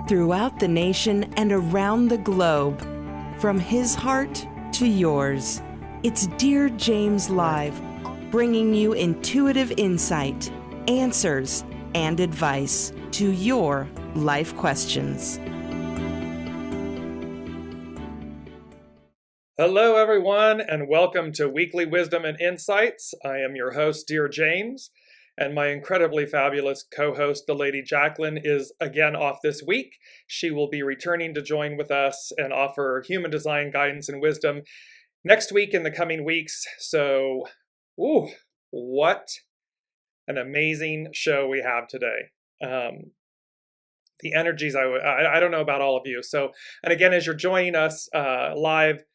throughout the nation and around the globe. From his heart to yours, it's Dear James Live, bringing you intuitive insight, answers, and advice to your life questions. Hello, everyone, and welcome to Weekly Wisdom and Insights. I am your host, Dear James, and my incredibly fabulous co-host, the Lady Jaclyn, is again off this week. She will be returning to join with us and offer human design guidance and wisdom next week in the coming weeks. So, what an amazing show we have today. The energies, I don't know about all of you. So, and again, as you're joining us live,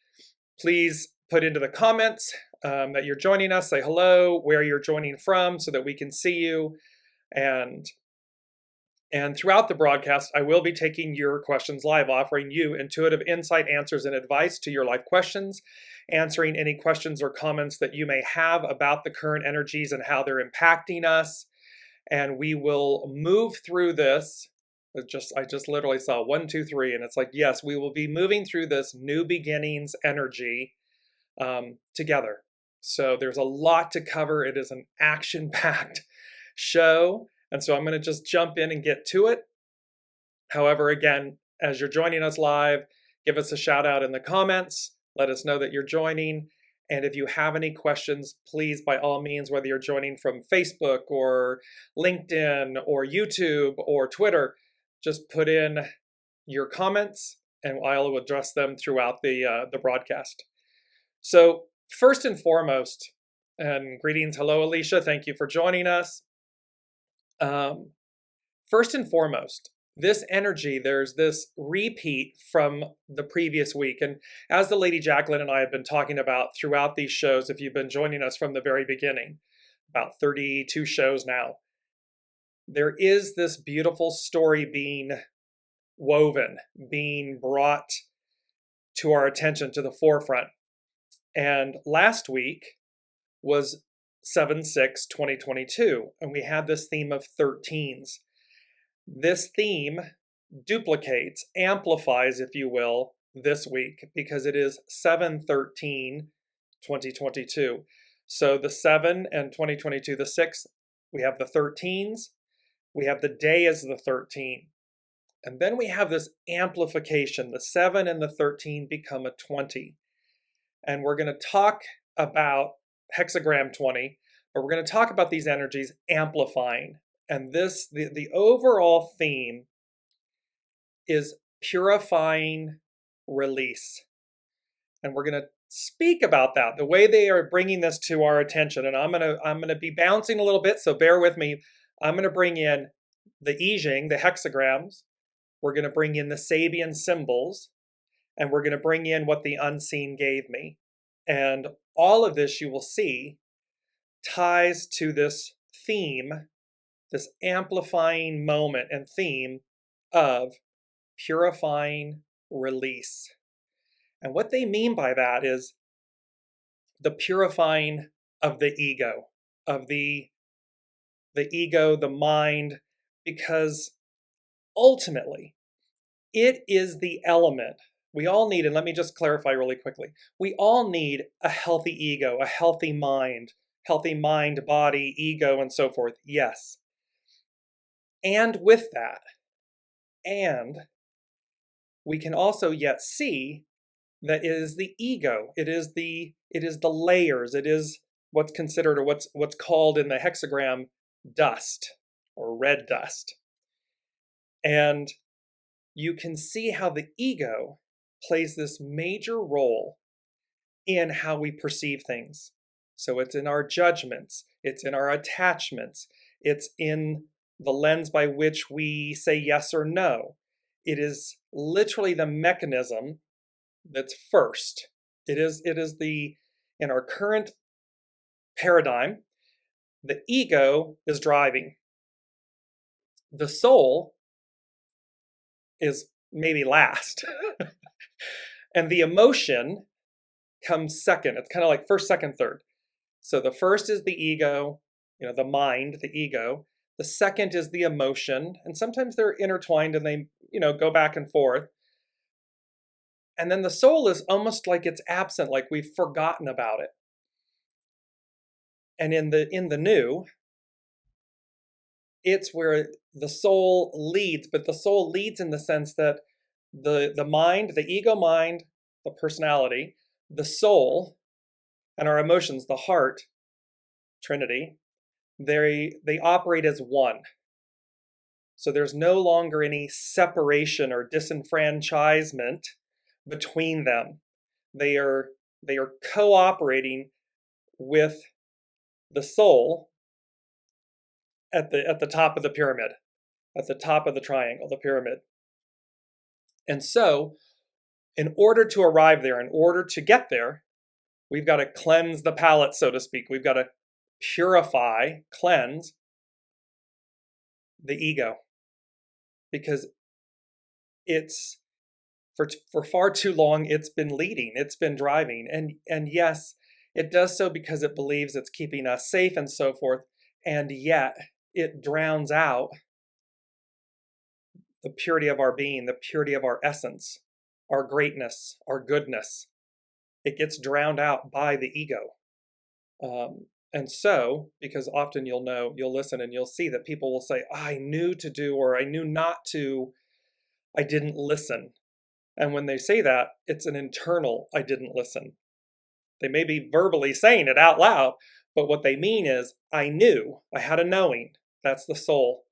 please put into the comments that you're joining us, say hello, where you're joining from so that we can see you. And throughout the broadcast, I will be taking your questions live, offering you intuitive insight, answers, and advice to your life questions, answering any questions or comments that you may have about the current energies and how they're impacting us. And we will move through this. I just literally saw 1, 2, 3, and it's like, yes, we will be moving through this new beginnings energy together. So there's a lot to cover. It is an action-packed show. And so I'm going to just jump in and get to it. However, again, as you're joining us live, give us a shout out in the comments. Let us know that you're joining. And if you have any questions, please, by all means, whether you're joining from Facebook or LinkedIn or YouTube or Twitter, just put in your comments and I'll address them throughout the broadcast. So first and foremost, and greetings, hello Alicia, thank you for joining us. First and foremost, this energy, there's this repeat from the previous week. And as the Lady Jaclyn and I have been talking about throughout these shows, if you've been joining us from the very beginning, about 32 shows now, there is this beautiful story being woven, being brought to our attention, to the forefront. And last week was 7/6/2022, and we had this theme of 13s. This theme duplicates, amplifies, if you will, this week because it is 7/13/2022. So the 7 and 2022, the 6, we have the 13s, we have the day as the 13. And then we have this amplification, the 7 and the 13 become a 20. And we're going to talk about Hexagram 20, but we're going to talk about these energies amplifying. And this, the overall theme is purifying release. And we're going to speak about that, the way they are bringing this to our attention. And I'm going to be bouncing a little bit, so bear with me. I'm going to bring in the I Ching, the hexagrams. We're going to bring in the Sabian symbols. And we're going to bring in what the unseen gave me. And all of this, you will see, ties to this theme, this amplifying moment and theme of purifying release. And what they mean by that is the purifying of the ego, the ego, the mind, because ultimately it is the element we all need. And let me just clarify really quickly. We all need a healthy ego, a healthy mind, body, ego, and so forth. Yes. And with that, and we can also yet see that it is the ego. It is the layers. It is what's considered, or what's called in the hexagram, dust or red dust. And you can see how the ego plays this major role in how we perceive things. So it's in our judgments, it's in our attachments, it's in the lens by which we say yes or no. It is literally the mechanism that's first. It is in our current paradigm, the ego is driving. The soul is maybe last. And the emotion comes second. It's kind of like first, second, third. So the first is the ego, the mind, the ego. The second is the emotion. And sometimes they're intertwined and they go back and forth. And then the soul is almost like it's absent, like we've forgotten about it. And in the new, it's where the soul leads, but the soul leads in the sense that the mind, the ego mind, the personality, the soul, and our emotions, the heart, Trinity, they operate as one. So there's no longer any separation or disenfranchisement between them. They are cooperating with the soul at the top of the pyramid, at the top of the triangle, the pyramid. And so, in order to arrive there, in order to get there, we've got to cleanse the palate, so to speak. We've got to purify, cleanse the ego, because it's for far too long it's been leading, it's been driving, and yes, it does so because it believes it's keeping us safe and so forth, and yet it drowns out the purity of our being, the purity of our essence, our greatness, our goodness. It gets drowned out by the ego. And so, because often you'll listen and you'll see that people will say, I knew to do, or I knew not to, I didn't listen. And when they say that, it's an internal, I didn't listen. They may be verbally saying it out loud, but what they mean is, I knew, I had a knowing. That's the soul.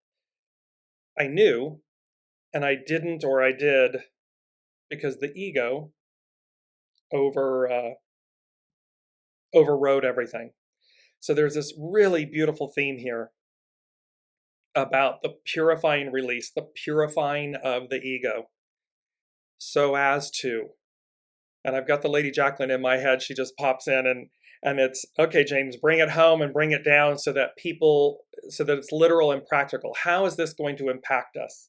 I knew, and I didn't, or I did, because the ego overrode everything. So there's this really beautiful theme here about the purifying release, the purifying of the ego, so as to, and I've got the Lady Jaclyn in my head, she just pops in and it's, okay, James, bring it home and bring it down so that it's literal and practical. How is this going to impact us?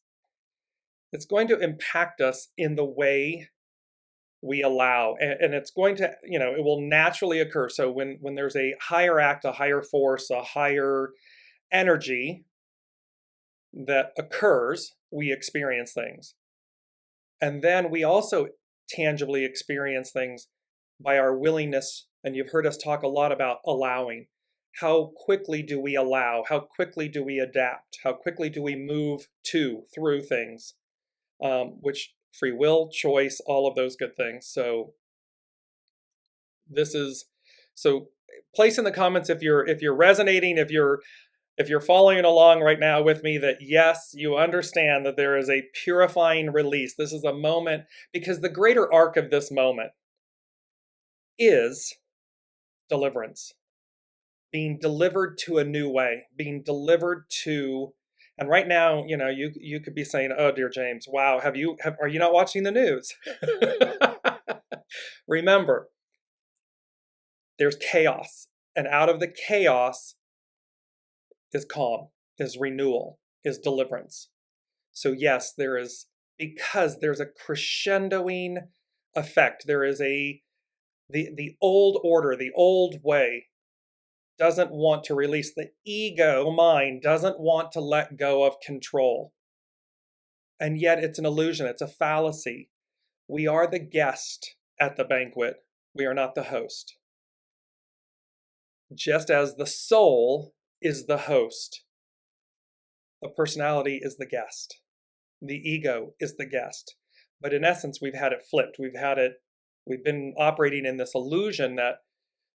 It's going to impact us in the way we allow, and it's going to, it will naturally occur. So when there's a higher act, a higher force, a higher energy that occurs, we experience things. And then we also tangibly experience things by our willingness, and you've heard us talk a lot about allowing. How quickly do we allow? How quickly do we adapt? How quickly do we move through things? Which free will, choice, all of those good things. So place in the comments if you're resonating, if you're following along right now with me, that yes, you understand that there is a purifying release. This is a moment, because the greater arc of this moment is deliverance. Being delivered to a new way, being delivered to. And right now, you could be saying, "Oh, dear James, wow, are you not watching the news?" Remember, there's chaos, and out of the chaos is calm, is renewal, is deliverance. So yes, because there's a crescendoing effect. There is the old order, the old way doesn't want to release. The ego mind doesn't want to let go of control. And yet it's an illusion. It's a fallacy. We are the guest at the banquet. We are not the host. Just as the soul is the host, the personality is the guest. The ego is the guest. But in essence, we've had it flipped. We've been operating in this illusion that,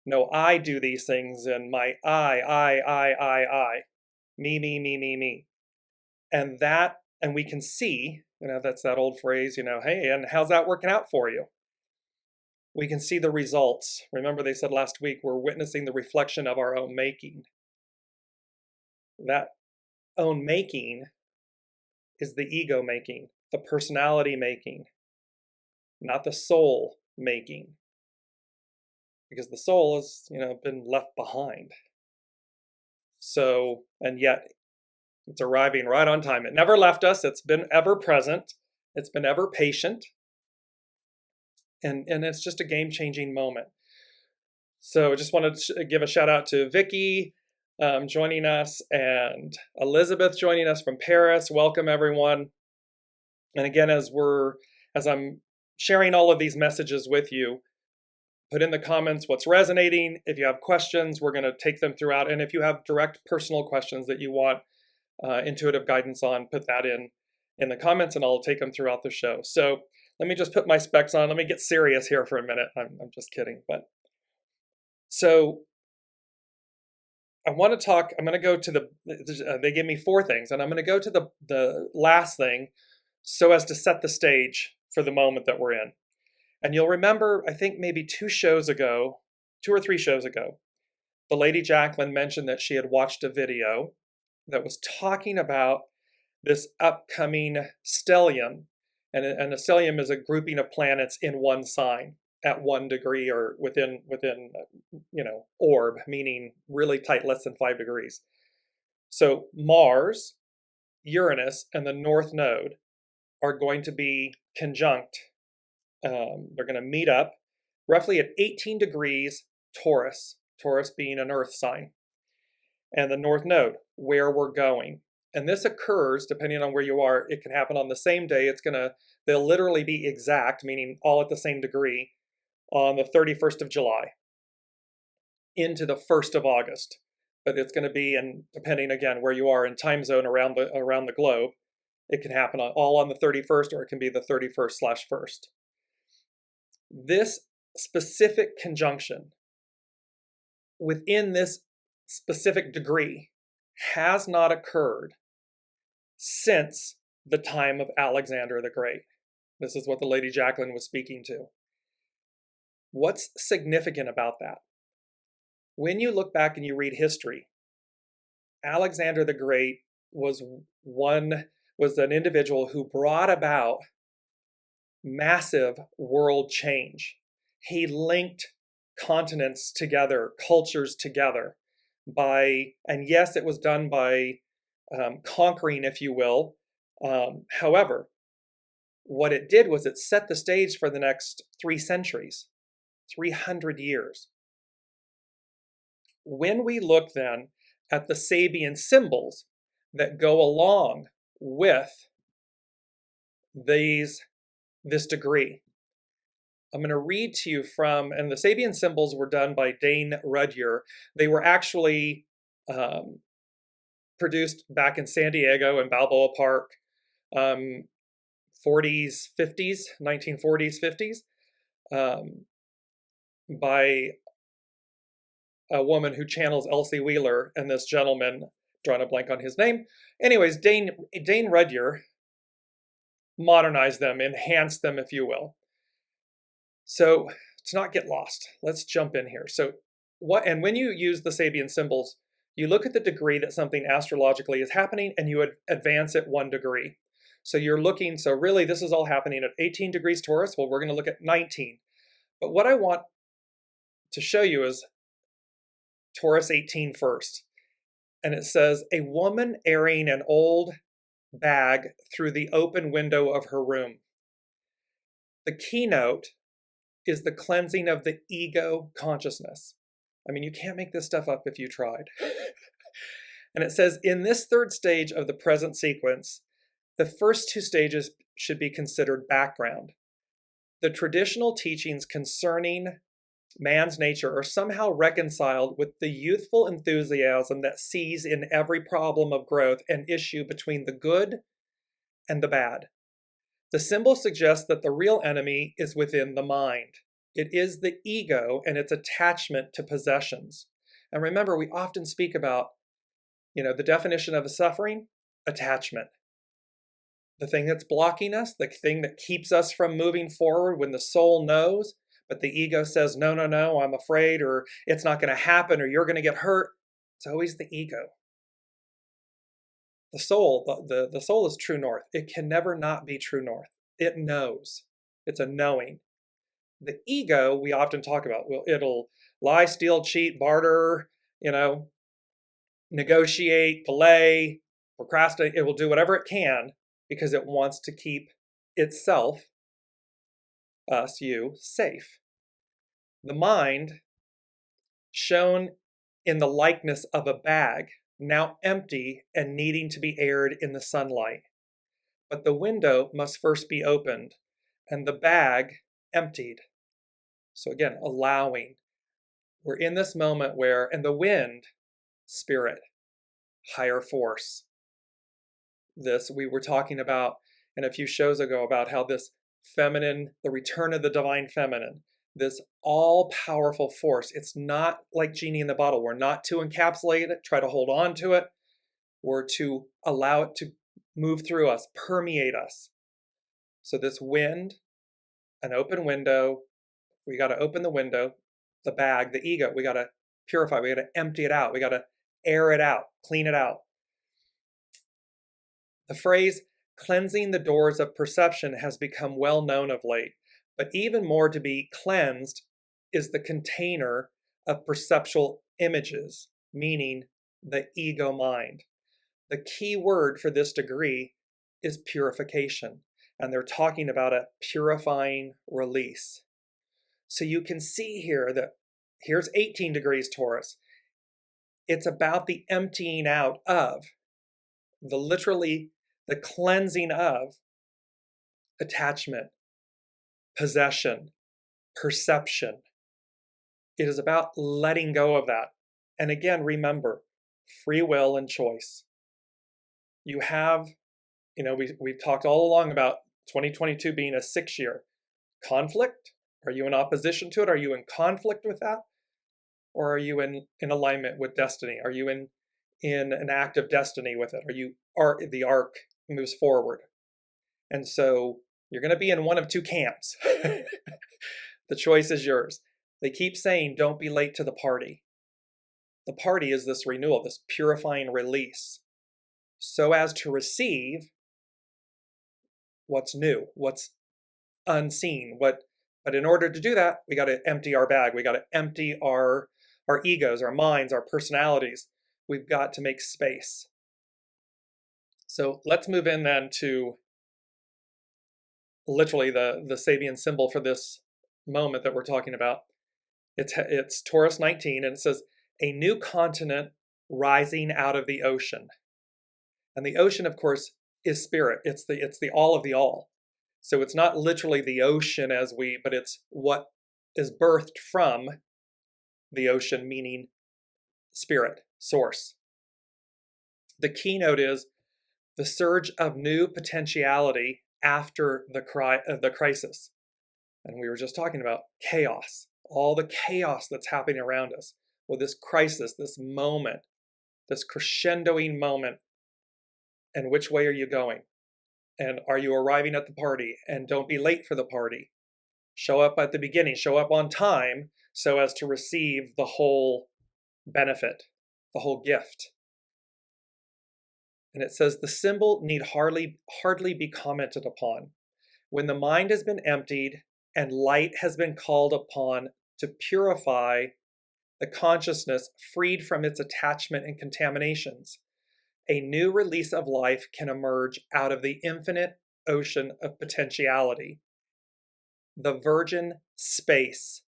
no, I do these things, and my I, me. And we can see, that's that old phrase, hey, and how's that working out for you? We can see the results. Remember, they said last week, we're witnessing the reflection of our own making. That own making is the ego making, the personality making, not the soul making. Because the soul has, been left behind. So, and yet it's arriving right on time. It never left us. It's been ever present. It's been ever patient. And it's just a game-changing moment. So I just wanted to give a shout out to Vicky joining us, and Elizabeth joining us from Paris. Welcome, everyone. And again, as I'm sharing all of these messages with you, put in the comments what's resonating. If you have questions, we're going to take them throughout. And if you have direct personal questions that you want intuitive guidance on, put that in the comments and I'll take them throughout the show. So let me just put my specs on. Let me get serious here for a minute. I'm just kidding. But so I want to talk, I'm going to go to they gave me 4 things, and I'm going to go to the last thing so as to set the stage for the moment that we're in. And you'll remember, I think maybe 2 or 3 shows ago, the Lady Jaclyn mentioned that she had watched a video that was talking about this upcoming stellium. And a stellium is a grouping of planets in one sign at 1 degree or within orb, meaning really tight, less than 5 degrees. So Mars, Uranus, and the North Node are going to be conjunct. They're going to meet up roughly at 18 degrees Taurus, Taurus being an Earth sign, and the North Node, where we're going. And this occurs, depending on where you are, it can happen on the same day. They'll literally be exact, meaning all at the same degree, on the 31st of July into the 1st of August. But it's going to be, and depending again where you are in time zone around the globe, it can happen all on the 31st, or it can be the 31st/1st. This specific conjunction within this specific degree has not occurred since the time of Alexander the Great. This is what the Lady Jaclyn was speaking to. What's significant about that? When you look back and you read history, Alexander the Great was an individual who brought about massive world change. He linked continents together, cultures together and yes, it was done by conquering, if you will. However, what it did was it set the stage for the next 3 centuries, 300 years. When we look then at the Sabian symbols that go along with this degree, I'm going to read to you from, and the Sabian symbols were done by Dane Rudhyar. They were actually produced back in San Diego in Balboa Park, 1940s, 50s, by a woman who channels Elsie Wheeler and this gentleman, drawing a blank on his name. Anyways, Dane Rudhyar modernized them, enhanced them, if you will. So to not get lost, let's jump in here. So when you use the Sabian symbols, you look at the degree that something astrologically is happening and you advance it 1 degree. So so really this is all happening at 18 degrees Taurus. Well, we're going to look at 19. But what I want to show you is Taurus 18 first. And it says, a woman airing an old bag through the open window of her room. The keynote is the cleansing of the ego consciousness. I mean, you can't make this stuff up if you tried. And it says, in this 3rd stage of the present sequence, the first 2 stages should be considered background. The traditional teachings concerning man's nature are somehow reconciled with the youthful enthusiasm that sees in every problem of growth an issue between the good and the bad. The symbol suggests that the real enemy is within the mind. It is the ego and its attachment to possessions. And remember, we often speak about, the definition of a suffering, attachment. The thing that's blocking us, the thing that keeps us from moving forward when the soul knows, but the ego says, no, I'm afraid, or it's not going to happen, or you're going to get hurt. It's always the ego. The soul, the soul is true north. It can never not be true north. It knows. It's a knowing. The ego, we often talk about, well, it'll lie, steal, cheat, barter, negotiate, delay, procrastinate. It will do whatever it can because it wants to keep itself, us, you, safe. The mind, shown in the likeness of a bag, now empty and needing to be aired in the sunlight. but the window must first be opened and the bag emptied. So again, allowing. We're in this moment where, and the wind, spirit, higher force. This we were talking about in a few shows ago about how this feminine, the return of the divine feminine, this all-powerful force, it's not like genie in the bottle. We're not to encapsulate it, try to hold on to it. We're to allow it to move through us, permeate us. So this wind, an open window, we got to open the window, the bag, the ego, we got to purify, we got to empty it out, we got to air it out, clean it out. The phrase cleansing the doors of perception has become well known of late, but even more to be cleansed is the container of perceptual images, meaning the ego mind. The key word for this degree is purification, and they're talking about a purifying release. So you can see here that here's 18 degrees Taurus. It's about the emptying out of, literally the cleansing of attachment, possession, perception. It is about letting go of that. And again, remember, free will and choice. You have, we've talked all along about 2022 being a 6-year. Conflict? Are you in opposition to it? Are you in conflict with that? Or are you in alignment with destiny? Are you in an act of destiny with it? The arc moves forward. And so you're going to be in one of two camps. The choice is yours. They keep saying, don't be late to the party. The party is this renewal, this purifying release, so as to receive what's new, what's unseen. But in order to do that, we got to empty our bag. We got to empty our egos, our minds, our personalities. We've got to make space. So let's move in then to literally the Sabian symbol for this moment that we're talking about. It's Taurus 19, and it says, a new continent rising out of the ocean. And the ocean, of course, is spirit. It's the all of the all. So it's not literally the ocean but it's what is birthed from the ocean, meaning spirit, source. The keynote is the surge of new potentiality after the crisis. And we were just talking about chaos, all the chaos that's happening around us. Well, this crisis, this moment, this crescendoing moment, and which way are you going? And are you arriving at the party? And don't be late for the party. Show up at the beginning, show up on time so as to receive the whole benefit, the whole gift. And it says the symbol need hardly be commented upon. When the mind has been emptied and light has been called upon to purify the consciousness freed from its attachment and contaminations, a new release of life can emerge out of the infinite ocean of potentiality. The virgin space,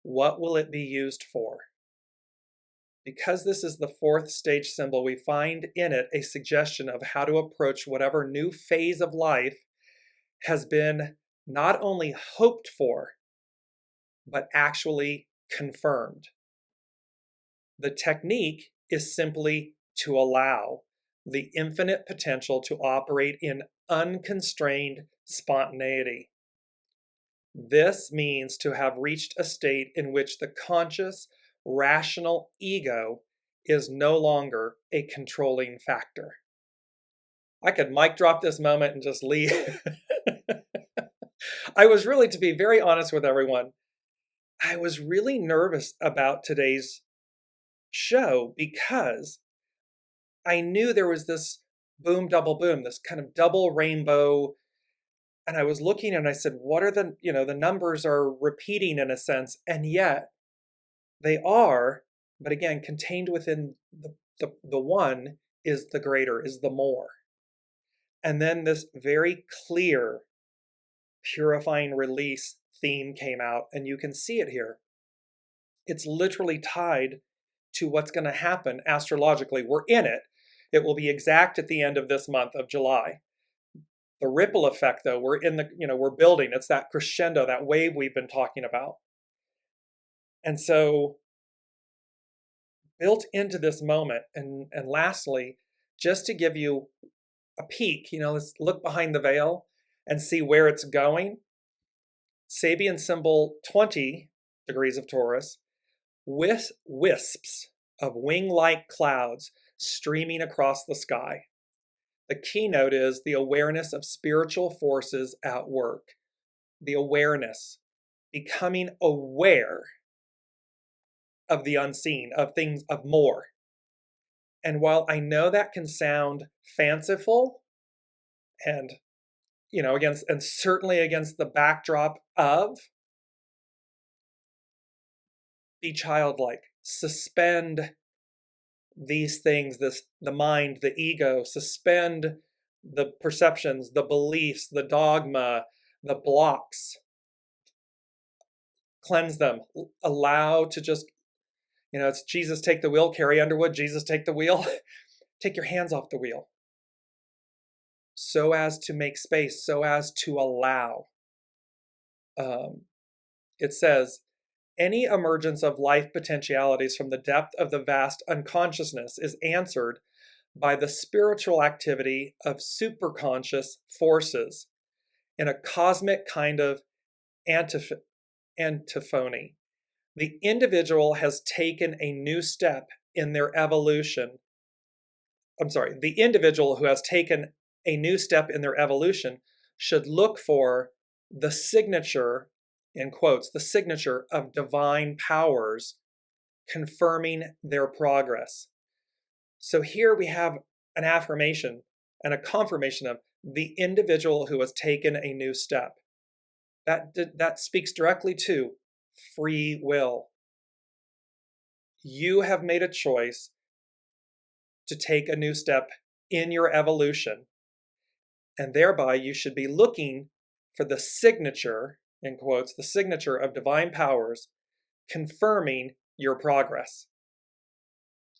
what will it be used for? Because this is the 4th stage symbol, we find in it a suggestion of how to approach whatever new phase of life has been not only hoped for, but actually confirmed. The technique is simply to allow the infinite potential to operate in unconstrained spontaneity. This means to have reached a state in which the conscious, rational ego is no longer a controlling factor. I could mic drop this moment and just leave. I was really, to be very honest with everyone, I was really nervous about today's show because I knew there was this boom, double boom, this kind of double rainbow. And I was looking and I said, what are the numbers are repeating in a sense, and yet they are, but again, contained within the one is the greater, is the more. And then this very clear purifying release theme came out, and you can see it here. It's literally tied to what's going to happen astrologically. We're in it. It will be exact at the end of this month of July. The ripple effect, though, we're in the, we're building. It's that crescendo, that wave we've been talking about. And so built into this moment, and lastly, just to give you a peek, let's look behind the veil and see where it's going. Sabian symbol 20 degrees of Taurus, with wisps of wing-like clouds streaming across the sky. The keynote is the awareness of spiritual forces at work. The awareness, becoming aware of the unseen, of things, of more. And while I know that can sound fanciful and, and certainly against the backdrop of, be childlike, suspend these things, the mind, the ego, suspend the perceptions, the beliefs, the dogma, the blocks, cleanse them, allow to just, it's Jesus take the wheel, Carrie Underwood, Jesus take the wheel. Take your hands off the wheel so as to make space, so as to allow. It says, any emergence of life potentialities from the depth of the vast unconsciousness is answered by the spiritual activity of superconscious forces in a cosmic kind of antiphony. The individual has taken a new step in their evolution. The individual who has taken a new step in their evolution should look for the signature, in quotes, the signature of divine powers confirming their progress. So here we have an affirmation and a confirmation of the individual who has taken a new step. That speaks directly to free will. You have made a choice to take a new step in your evolution, and thereby you should be looking for the signature, in quotes, the signature of divine powers confirming your progress.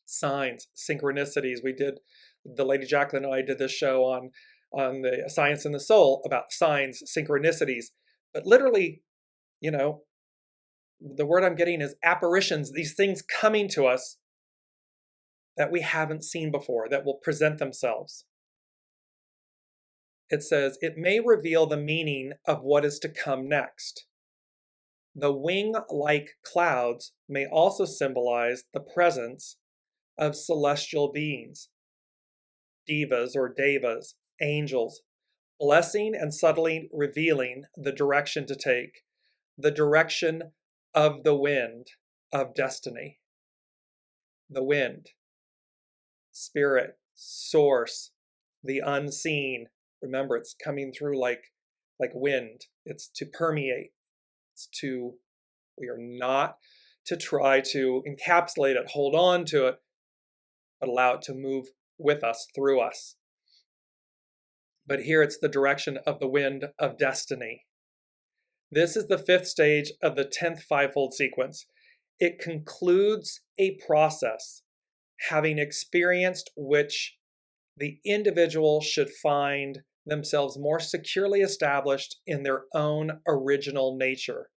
Signs, synchronicities. We did, the Lady Jaclyn and I did this show on the Science and the Soul about signs, synchronicities. But literally, the word I'm getting is apparitions, these things coming to us that we haven't seen before, that will present themselves. It says, it may reveal the meaning of what is to come next. The wing-like clouds may also symbolize the presence of celestial beings, divas or devas, angels, blessing and subtly revealing the direction to take, the direction of the wind of destiny. The wind, spirit, source, the unseen. Remember, it's coming through like wind. It's to permeate. We are not to try to encapsulate it, hold on to it, but allow it to move with us, through us. But here it's the direction of the wind of destiny. This is the 5th stage of the 10th fivefold sequence. It concludes a process, having experienced which the individual should find themselves more securely established in their own original nature,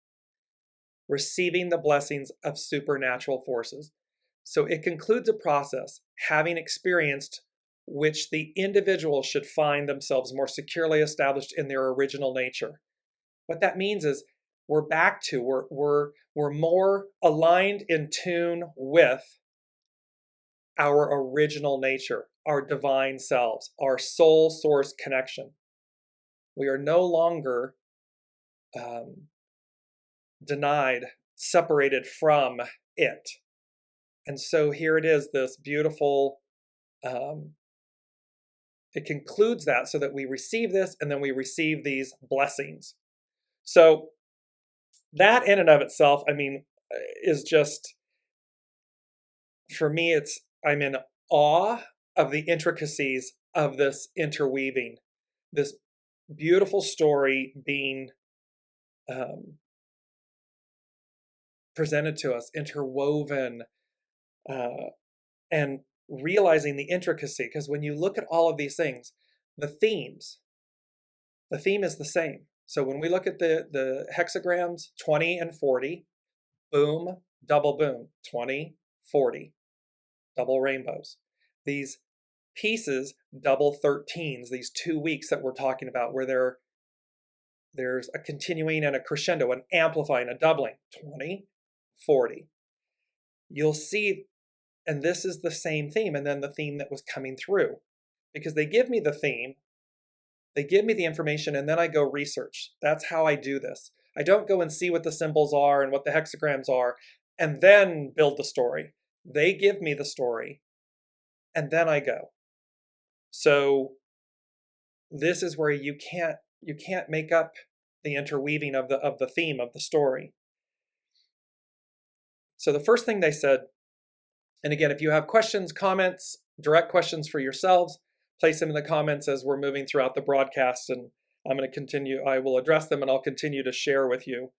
receiving the blessings of supernatural forces. So it concludes a process, having experienced which the individual should find themselves more securely established in their original nature. What that means is we're more aligned, in tune with our original nature, our divine selves, our soul source connection. We are no longer denied, separated from it. And so here it is, this beautiful, it concludes that so that we receive this, and then we receive these blessings. So that in and of itself, is just, for me, I'm in awe of the intricacies of this interweaving, this beautiful story being presented to us, interwoven, and realizing the intricacy. Because when you look at all of these things, the themes, the theme is the same. So when we look at the hexagrams, 20 and 40, boom, double boom, 20, 40, double rainbows. These pieces, double 13s, these 2 weeks that we're talking about, where there's a continuing and a crescendo, an amplifying, a doubling, 20, 40. You'll see, and this is the same theme, and then the theme that was coming through. Because they give me the theme, they give me the information, and then I go research. That's how I do this. I don't go and see what the symbols are and what the hexagrams are, and then build the story. They give me the story, and then I go. So this is where you can't make up the interweaving of the theme of the story. So the first thing they said, and again, if you have questions, comments, direct questions for yourselves, place them in the comments as we're moving throughout the broadcast, and I'm going to continue. I will address them, and I'll continue to share with you.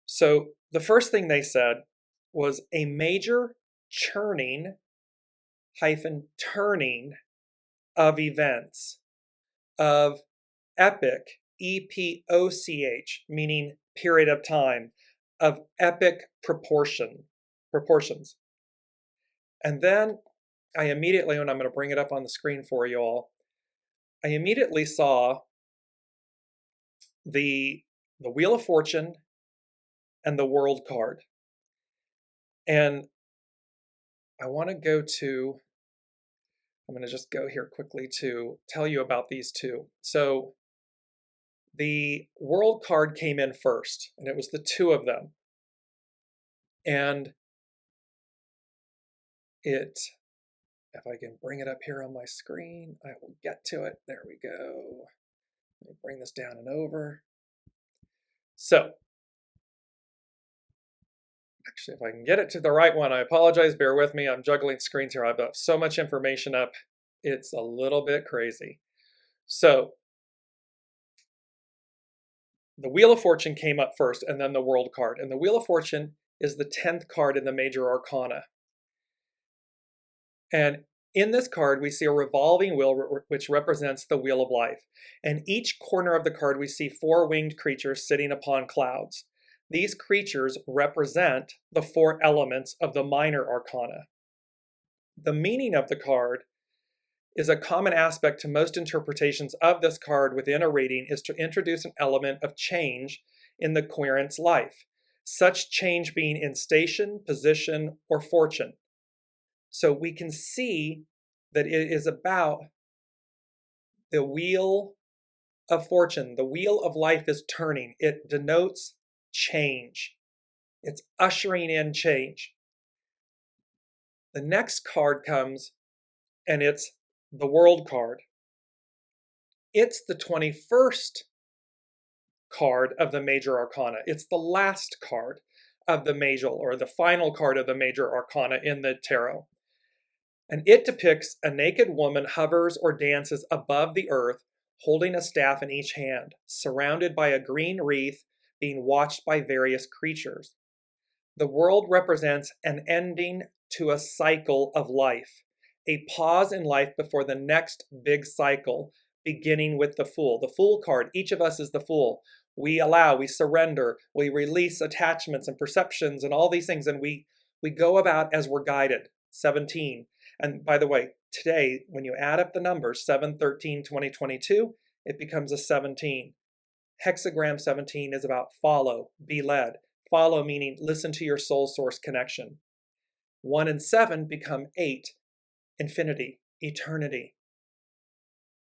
So the first thing they said was a major churning - turning of events, of epic, EPOCH, meaning period of time, of epic proportions. And then I immediately, and I'm going to bring it up on the screen for you all, I immediately saw the Wheel of Fortune and the World card. And I want to go to, I'm going to just go here quickly to tell you about these two. So the World card came in first, and it was the two of them. And it, if I can bring it up here on my screen, I will get to it. There we go. Let me bring this down and over. So, actually, if I can get it to the right one, I apologize, bear with me. I'm juggling screens here. I've got so much information up, it's a little bit crazy. So, the Wheel of Fortune came up first, and then the World card. And the Wheel of Fortune is the 10th card in the major arcana. And in this card, we see a revolving wheel, which represents the wheel of life. And each corner of the card, we see 4 winged creatures sitting upon clouds. These creatures represent the 4 elements of the minor arcana. The meaning of the card is a common aspect to most interpretations of this card within a reading is to introduce an element of change in the querent's life, such change being in station, position, or fortune. So we can see that it is about the wheel of fortune. The wheel of life is turning. It denotes change. It's ushering in change. The next card comes, and it's the World card. It's the 21st card of the major arcana. It's the last card of the major, or the final card of the major arcana in the tarot. And it depicts a naked woman hovers or dances above the earth, holding a staff in each hand, surrounded by a green wreath, being watched by various creatures. The world represents an ending to a cycle of life, a pause in life before the next big cycle, beginning with the Fool. The Fool card, each of us is the Fool. We allow, we surrender, we release attachments and perceptions and all these things, and we go about as we're guided. 17. And by the way, today, when you add up the numbers, 7, 13, 20, 22, it becomes a 17. Hexagram 17 is about follow, be led. Follow meaning listen to your soul source connection. 1 and 7 become 8, infinity, eternity.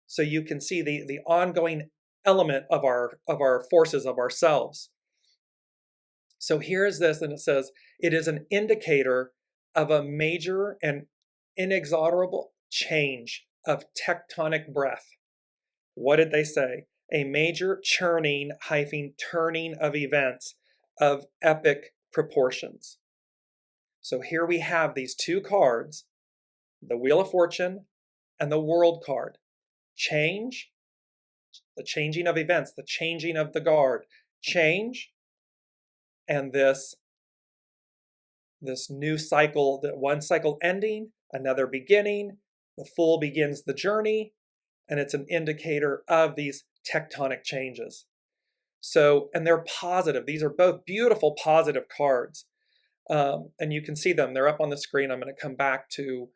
So you can see the ongoing element of our forces of ourselves. So here is this, and it says, it is an indicator of a major and inexorable change of tectonic breath. What did they say? A major churning - turning of events of epic proportions. So here we have these two cards, the Wheel of Fortune and the World card. Change, the changing of events, the changing of the guard. Change, and this new cycle, that one cycle ending, another beginning, the Fool begins the journey, and it's an indicator of these tectonic changes. So, and they're positive. These are both beautiful positive cards. And you can see them. They're up on the screen. I'm going to come back to.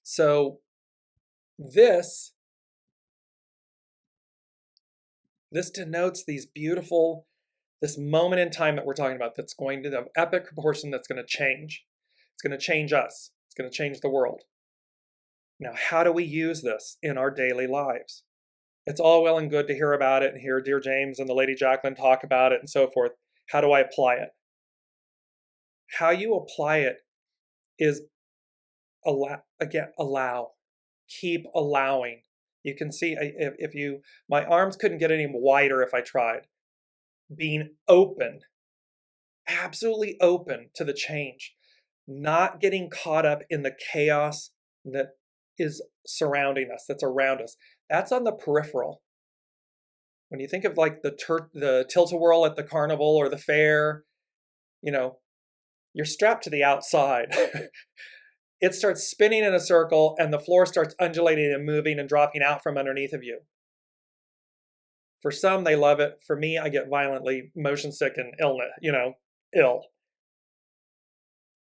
So this denotes these beautiful, this moment in time that we're talking about that's going to have epic proportion, that's going to change. It's going to change us. It's going to change the world. Now, how do we use this in our daily lives? It's all well and good to hear about it and hear Dear James and the Lady Jaclyn talk about it and so forth. How do I apply it? How you apply it is allow. Keep allowing. You can see my arms couldn't get any wider if I tried. Being open, absolutely open to the change, not getting caught up in the chaos that is surrounding us, that's around us. That's on the peripheral. When you think of like the tilt-a-whirl at the carnival or the fair, you're strapped to the outside. It starts spinning in a circle and the floor starts undulating and moving and dropping out from underneath of you. For some, they love it. For me, I get violently motion sick and ill.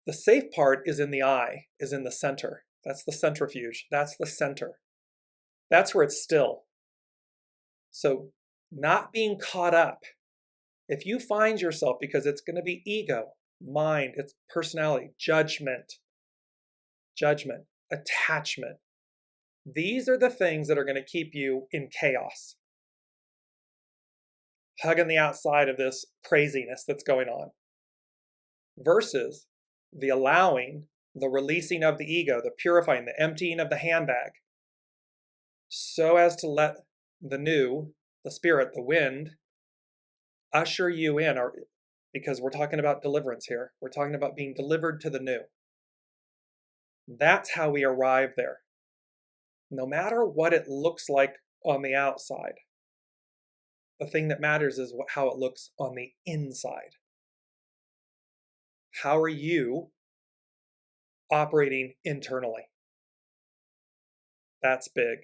The safe part is in the eye, is in the center. That's the centrifuge. That's the center. That's where it's still. So not being caught up. If you find yourself, because it's going to be ego, mind, it's personality, judgment, attachment. These are the things that are going to keep you in chaos. Hugging the outside of this craziness that's going on. Versus the allowing, the releasing of the ego, the purifying, the emptying of the handbag, so as to let the new, the spirit, the wind, usher you in, because we're talking about deliverance here. We're talking about being delivered to the new. That's how we arrive there. No matter what it looks like on the outside, the thing that matters is how it looks on the inside. How are you operating internally? That's big.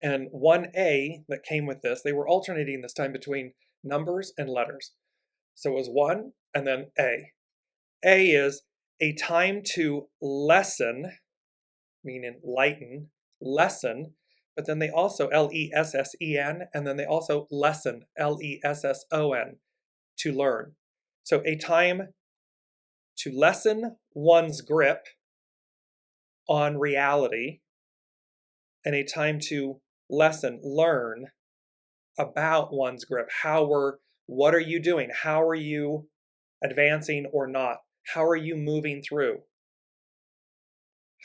And 1A that came with this, they were alternating this time between numbers and letters. So it was 1 and then A. A is a time to lessen, meaning lighten, lessen, but then they also L-E-S-S-E-N, and then they also lesson, L-E-S-S-O-N, to learn. So a time to lessen one's grip on reality, and a time to learn about one's grip. What are you doing? How are you advancing or not? How are you moving through?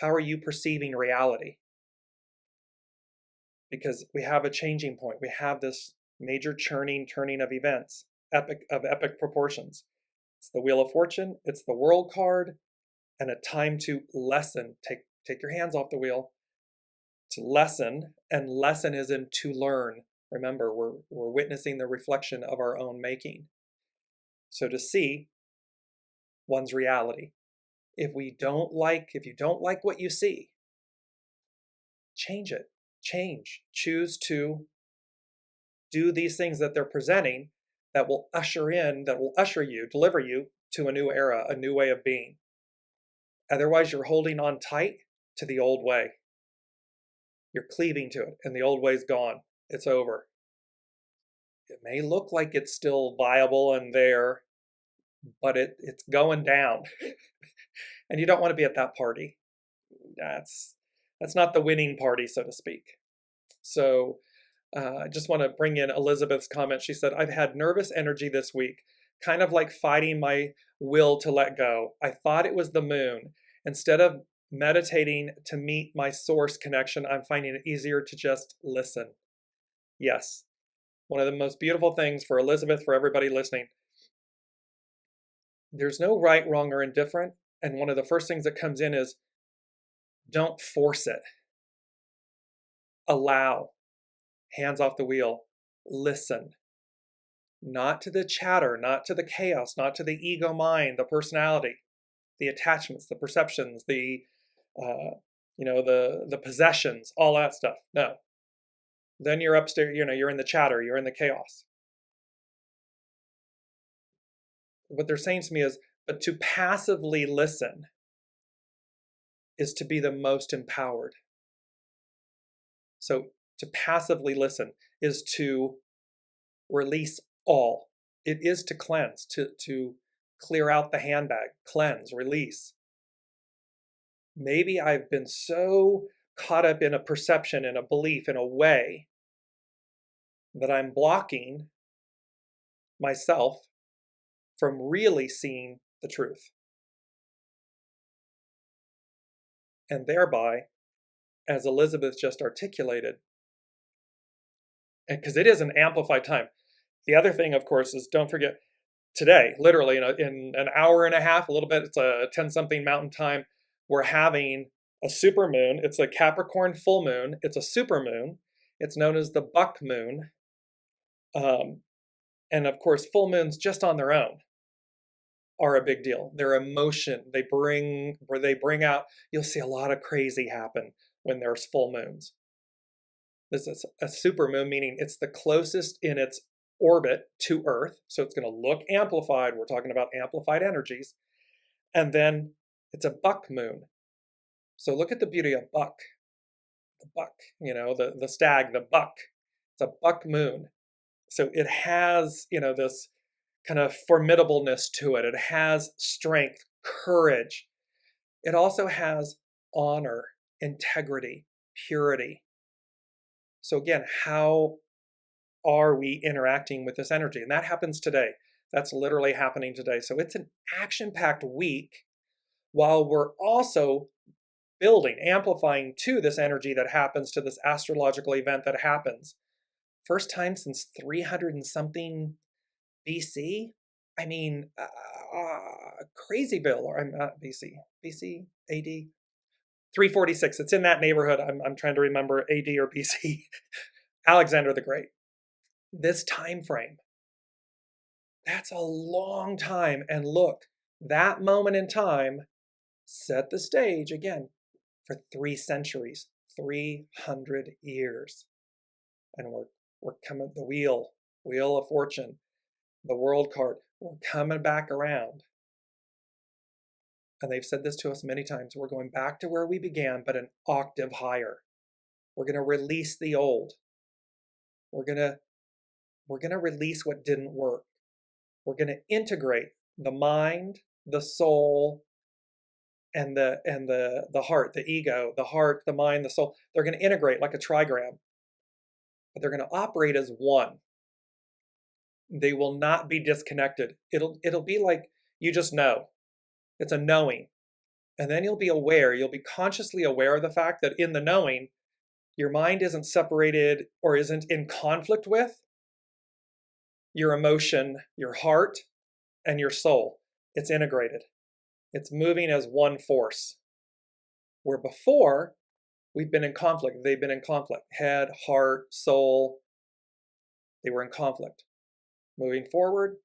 How are you perceiving reality? Because we have a changing point. We have this major turning of events, epic proportions. It's the Wheel of Fortune, it's the World card, and a time to lessen. Take your hands off the wheel. To lessen, and lesson is in to learn. Remember, we're witnessing the reflection of our own making. So to see one's reality. If you don't like what you see, change it. Choose to do these things that they're presenting that will deliver you to a new era, a new way of being. Otherwise, you're holding on tight to the old way. You're cleaving to it, and the old way's gone. It's over. It may look like it's still viable and there, but it's going down. And you don't want to be at that party. That's not the winning party, so to speak. So I just want to bring in Elizabeth's comment. She said, I've had nervous energy this week, kind of like fighting my will to let go. I thought it was the moon. Instead of meditating to meet my source connection, I'm finding it easier to just listen. Yes. One of the most beautiful things for Elizabeth, for everybody listening, there's no right, wrong, or indifferent. And one of the first things that comes in is don't force it. Allow. Hands off the wheel. Listen. Not to the chatter, not to the chaos, not to the ego mind, the personality, the attachments, the perceptions, the the possessions, all that stuff. No. Then you're upstairs, you're in the chatter, you're in the chaos. What they're saying to me is, but to passively listen is to be the most empowered. So to passively listen is to release all. It is to cleanse, to clear out the handbag, cleanse, release. Maybe I've been so caught up in a perception, in a belief, in a way that I'm blocking myself from really seeing the truth. And thereby, as Elizabeth just articulated, because it is an amplified time. The other thing, of course, is don't forget today, literally in an hour and a half, a little bit, it's a 10-something mountain time, we're having a super moon. It's a Capricorn full moon. It's a super moon. It's known as the buck moon. And of course, full moons just on their own are a big deal. Their emotion, they bring out, you'll see a lot of crazy happen when there's full moons. This is a super moon, meaning it's the closest in its orbit to Earth. So it's going to look amplified. We're talking about amplified energies. And then it's a buck moon. So look at the beauty of buck. The buck, the stag, the buck. It's a buck moon. So it has, this kind of formidableness to it. It has strength, courage. It also has honor, integrity, purity. So again, how are we interacting with this energy? And that happens today. That's literally happening today. So it's an action-packed week while we're also building, amplifying to this energy that happens, to this astrological event that happens. First time since 300 and something BC. I mean, crazy bill, or I'm not BC, AD, 346. It's in that neighborhood. I'm trying to remember AD or BC. Alexander the Great. This time frame. That's a long time. And look, that moment in time set the stage again for 3 centuries, 300 years. And we're coming, the wheel of fortune, the world card, we're coming back around. And they've said this to us many times. We're going back to where we began, but an octave higher. We're going to release the old. We're going to release what didn't work. We're going to integrate the mind, the soul, and the heart, the ego, the heart, the mind, the soul. They're going to integrate like a trigram, but they're going to operate as one. They will not be disconnected. It'll be like you just know. It's a knowing. And then you'll be aware, you'll be consciously aware of the fact that in the knowing, your mind isn't separated or isn't in conflict with your emotion, your heart, and your soul. It's integrated. It's moving as one force. Where before, we've been in conflict. They've been in conflict. Head, heart, soul, they were in conflict. Moving forward,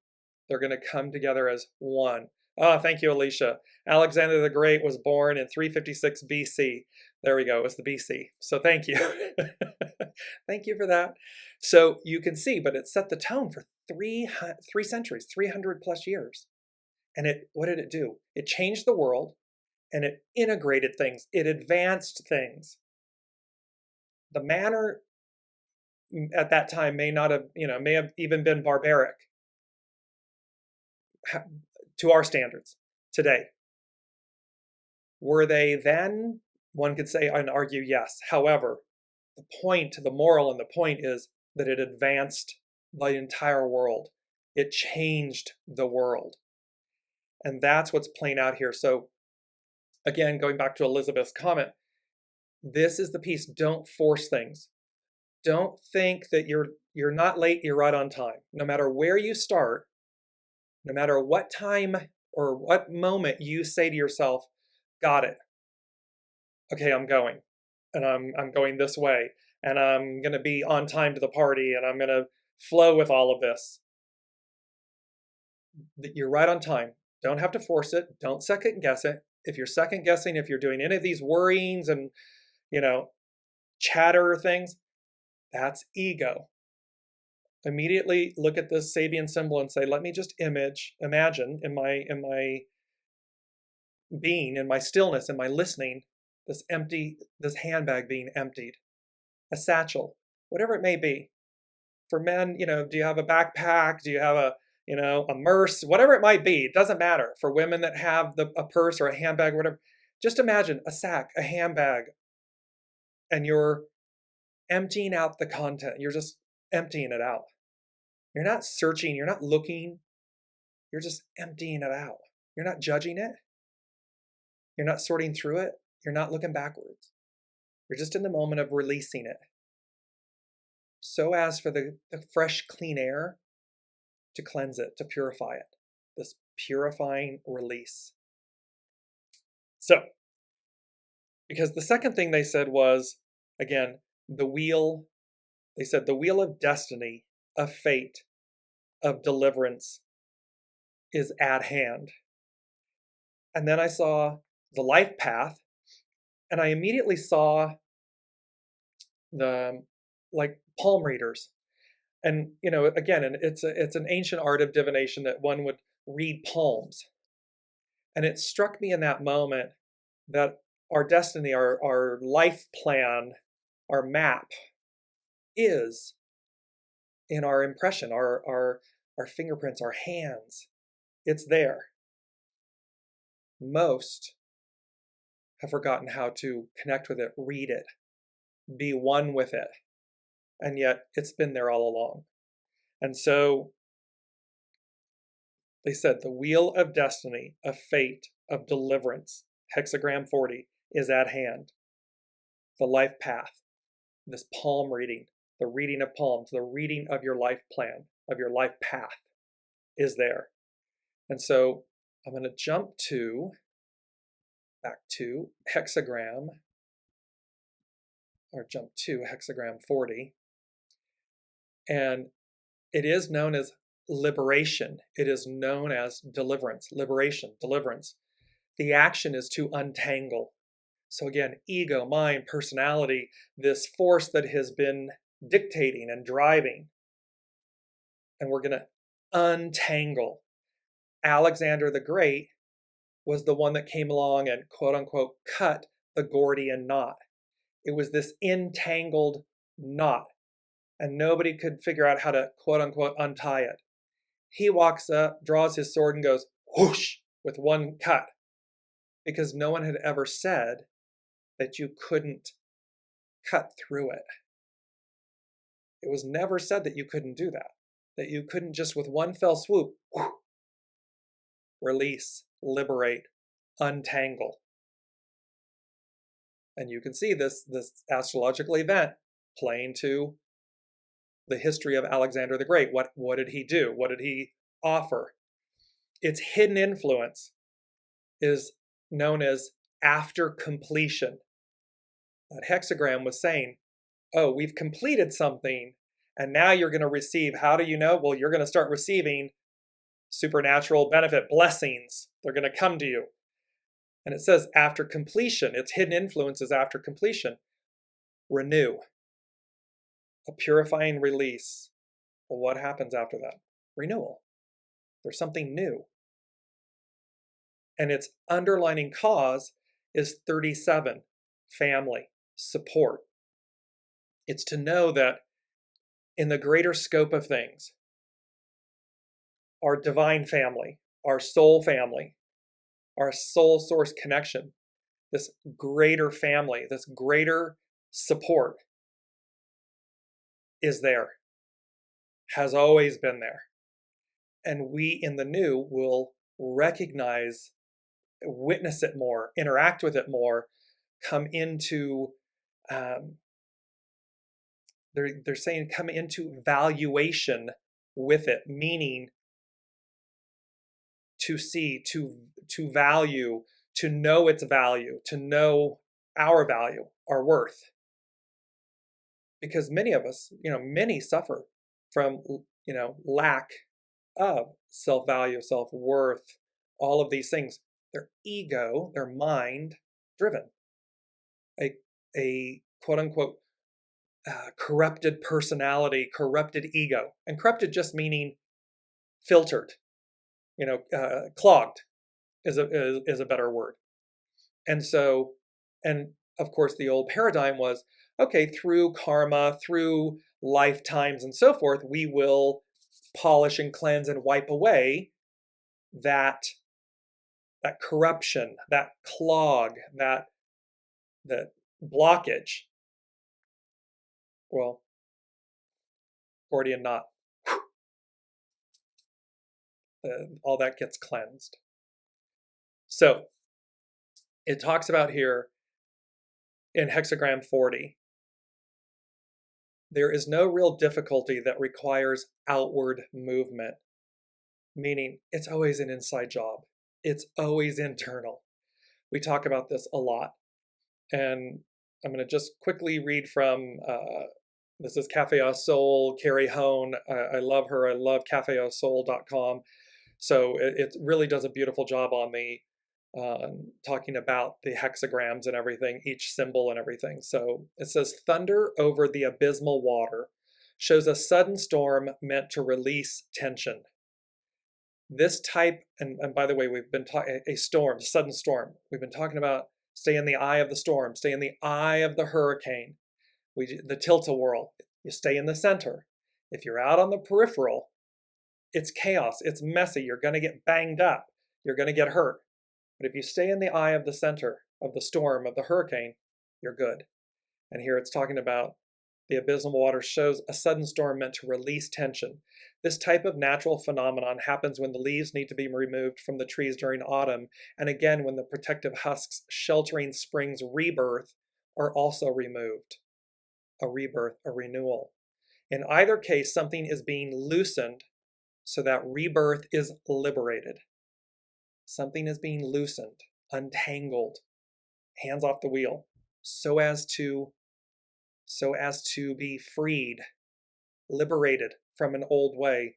they're going to come together as one. Oh, thank you, Alicia. Alexander the Great was born in 356 BC. There we go. It was the BC. So thank you. Thank you for that. So you can see, but it set the tone for 3 centuries, 300 plus years. And what did it do? It changed the world and it integrated things. It advanced things. The manner at that time may have even been barbaric to our standards today. Were they then? One could say and argue yes. However, the moral and the point is that it advanced the entire world. It changed the world. And that's what's playing out here. So again, going back to Elizabeth's comment, this is the piece. Don't force things. Don't think that you're not late, you're right on time. No matter where you start, no matter what time or what moment you say to yourself, got it. Okay, I'm going. And I'm going this way. And I'm going to be on time to the party. And I'm going to flow with all of this. You're right on time. Don't have to force it. Don't second guess it. if you're second guessing, if you're doing any of these worryings and, chatter things, that's ego. Immediately look at this Sabian symbol and say, let me just imagine in my being, in my stillness, in my listening, this handbag being emptied, a satchel, whatever it may be. For men, do you have a backpack? Do you have a purse? Whatever it might be, it doesn't matter. For women that have a purse or a handbag, or whatever, just imagine a sack, a handbag, and you're emptying out the content. You're just emptying it out. You're not searching. You're not looking. You're just emptying it out. You're not judging it. You're not sorting through it. You're not looking backwards. You're just in the moment of releasing it. So as for the fresh, clean air, to cleanse it, to purify it. This purifying release. So, because the second thing they said was, again, the wheel, they said the wheel of destiny, of fate, of deliverance is at hand. And then I saw the life path, and I immediately saw the palm readers. And again, and it's an ancient art of divination that one would read palms. And it struck me in that moment that our destiny, our life plan, our map is in our impression, our fingerprints, our hands. It's there. Most have forgotten how to connect with it, read it, be one with it. And yet it's been there all along. And so they said the wheel of destiny, of fate, of deliverance, hexagram 40, is at hand. The life path, this palm reading, the reading of palms, the reading of your life plan, of your life path is there. And so I'm going to jump back to hexagram, or jump to hexagram 40. And it is known as liberation. It is known as deliverance, liberation, deliverance. The action is to untangle. So again, ego, mind, personality, this force that has been dictating and driving. And we're going to untangle. Alexander the Great was the one that came along and quote unquote cut the Gordian knot. It was this entangled knot. And nobody could figure out how to, quote unquote, untie it. He walks up, draws his sword, and goes whoosh with one cut. Because no one had ever said that you couldn't cut through it. It was never said that you couldn't do that. That you couldn't just with one fell swoop, release, liberate, untangle. And you can see this astrological event playing to the history of Alexander the Great. What did he do? What did he offer? Its hidden influence is known as after completion. That hexagram was saying, oh, we've completed something, and now you're going to receive. How do you know? Well, you're going to start receiving supernatural benefit, blessings. They're going to come to you. And it says after completion, its hidden influence is after completion. Renew. A purifying release. Well, what happens after that? Renewal. There's something new. And its underlining cause is 37, family, support. It's to know that in the greater scope of things, our divine family, our soul source connection, this greater family, this greater support is there, has always been there. And we in the new will recognize, witness it more, interact with it more, come into, they're saying come into valuation with it, meaning to see, to value, to know its value, to know our value, our worth. Because many of us, many suffer from, lack of self-value, self-worth, all of these things. They're ego, they're mind driven. A quote unquote corrupted personality, corrupted ego. And corrupted just meaning filtered, clogged is a better word. And so, and of course, the old paradigm was, okay, through karma, through lifetimes and so forth, we will polish and cleanse and wipe away that corruption, that clog, that blockage. Well, Gordian knot. All that gets cleansed. So it talks about here in Hexagram 40, there is no real difficulty that requires outward movement, meaning it's always an inside job. It's always internal. We talk about this a lot. And I'm going to just quickly read from, this is Cafe au Sol, Carrie Hone. I love her. I love cafeausol.com. So it really does a beautiful job on the talking about the hexagrams and everything, each symbol and everything. So it says, thunder over the abysmal water shows a sudden storm meant to release tension. This type, and by the way, we've been talking, a storm, a sudden storm. We've been talking about stay in the eye of the storm, stay in the eye of the hurricane, the tilt-a-whirl. You stay in the center. If you're out on the peripheral, it's chaos, it's messy, you're going to get banged up, you're going to get hurt. But if you stay in the eye of the center of the storm, of the hurricane, you're good. And here it's talking about the abysmal water shows a sudden storm meant to release tension. This type of natural phenomenon happens when the leaves need to be removed from the trees during autumn, and again when the protective husks sheltering spring's rebirth are also removed. A rebirth, a renewal. In either case, something is being loosened so that rebirth is liberated. Something is being loosened, untangled, hands off the wheel, so as to be freed, liberated from an old way.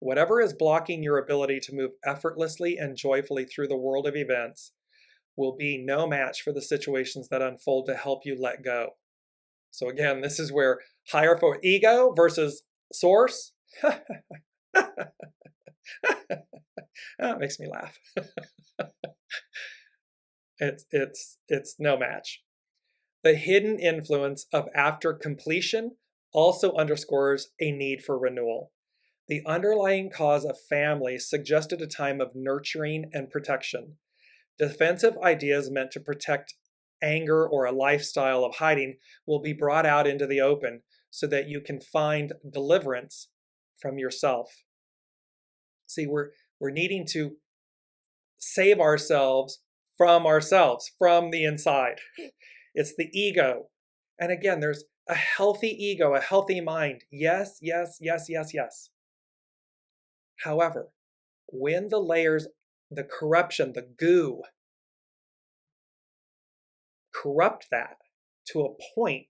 Whatever is blocking your ability to move effortlessly and joyfully through the world of events will be no match for the situations that unfold to help you let go. So again, this is where higher for ego versus source. That makes me laugh. It's no match. The hidden influence of after completion also underscores a need for renewal. The underlying cause of family suggested a time of nurturing and protection. Defensive ideas meant to protect anger or a lifestyle of hiding will be brought out into the open so that you can find deliverance from yourself. See, we're needing to save ourselves, from the inside. It's the ego. And again, there's a healthy ego, a healthy mind. Yes, yes, yes, yes, yes. However, when the layers, the corruption, the goo, corrupt that to a point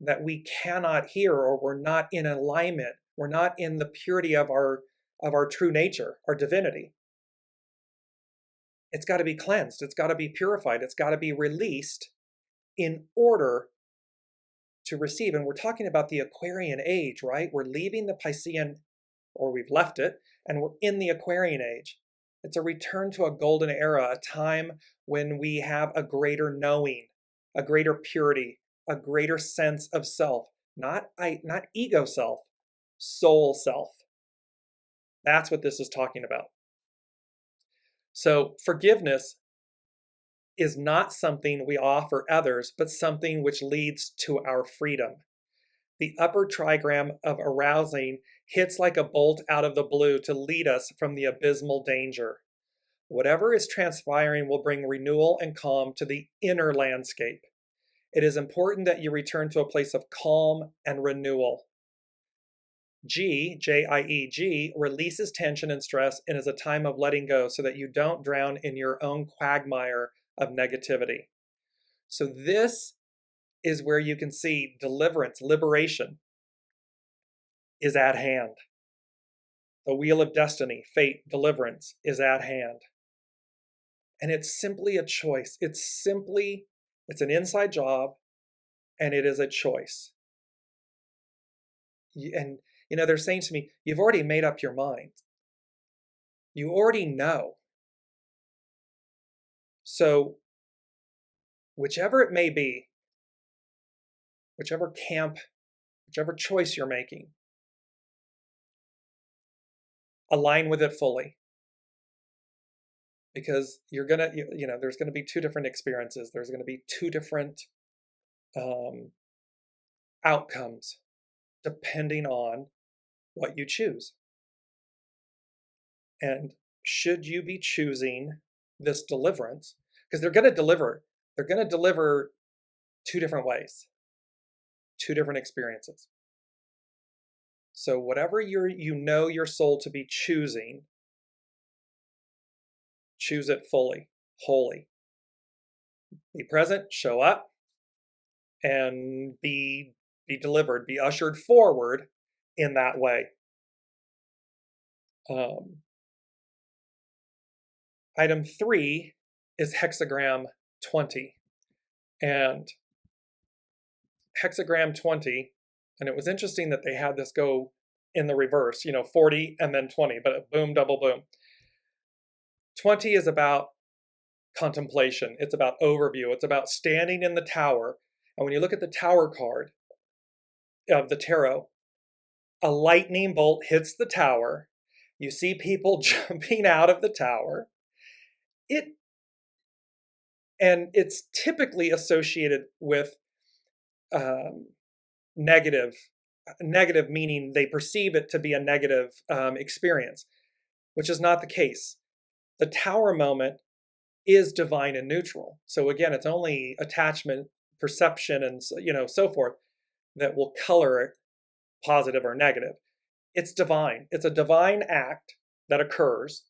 that we cannot hear, or we're not in alignment, we're not in the purity of our true nature, our divinity. It's got to be cleansed. It's got to be purified. It's got to be released in order to receive. And we're talking about the Aquarian age, right? We're leaving the Piscean, or we've left it, and we're in the Aquarian age. It's a return to a golden era, a time when we have a greater knowing, a greater purity, a greater sense of self, not ego self, soul self. That's what this is talking about. So forgiveness is not something we offer others, but something which leads to our freedom. The upper trigram of arousing hits like a bolt out of the blue to lead us from the abysmal danger. Whatever is transpiring will bring renewal and calm to the inner landscape. It is important that you return to a place of calm and renewal. G, J-I-E-G, releases tension and stress and is a time of letting go so that you don't drown in your own quagmire of negativity. So this is where you can see deliverance, liberation is at hand. The wheel of destiny, fate, deliverance is at hand. And it's simply a choice. It's an inside job, and it is a choice. And, they're saying to me, you've already made up your mind. You already know. So whichever it may be, whichever camp, whichever choice you're making, align with it fully. Because there's going to be two different experiences. There's going to be two different outcomes depending on what you choose. And should you be choosing this deliverance, because they're going to deliver two different ways, two different experiences. So whatever your soul to be choosing, choose it fully, wholly. Be present, show up, and be delivered, be ushered forward in that way. Item 3 is Hexagram 20. And Hexagram 20, and it was interesting that they had this go in the reverse, 40 and then 20, but boom, double boom. 20 is about contemplation. It's about overview. It's about standing in the tower. And when you look at the tower card of the tarot, a lightning bolt hits the tower. You see people jumping out of the tower. And it's typically associated with negative meaning they perceive it to be a negative experience, which is not the case. The tower moment is divine and neutral. So again, it's only attachment, perception, and so forth that will color it positive or negative. It's divine. It's a divine act that occurs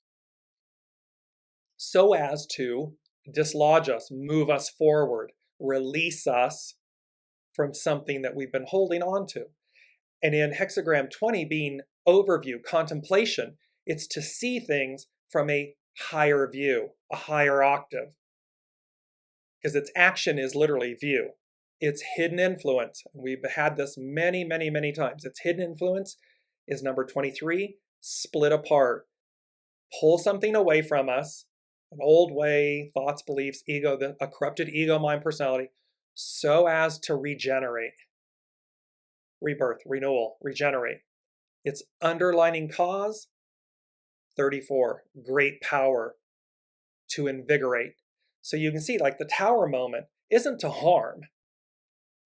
so as to dislodge us, move us forward, release us from something that we've been holding on to. And in Hexagram 20 being overview, contemplation, it's to see things from a higher view, a higher octave. Because its action is literally view. It's hidden influence. We've had this many, many, many times. Its hidden influence is number 23, split apart. Pull something away from us, an old way, thoughts, beliefs, ego, a corrupted ego, mind, personality, so as to regenerate. Rebirth, renewal, regenerate. Its underlining cause, 34, great power, to invigorate. So you can see, like, the tower moment isn't to harm.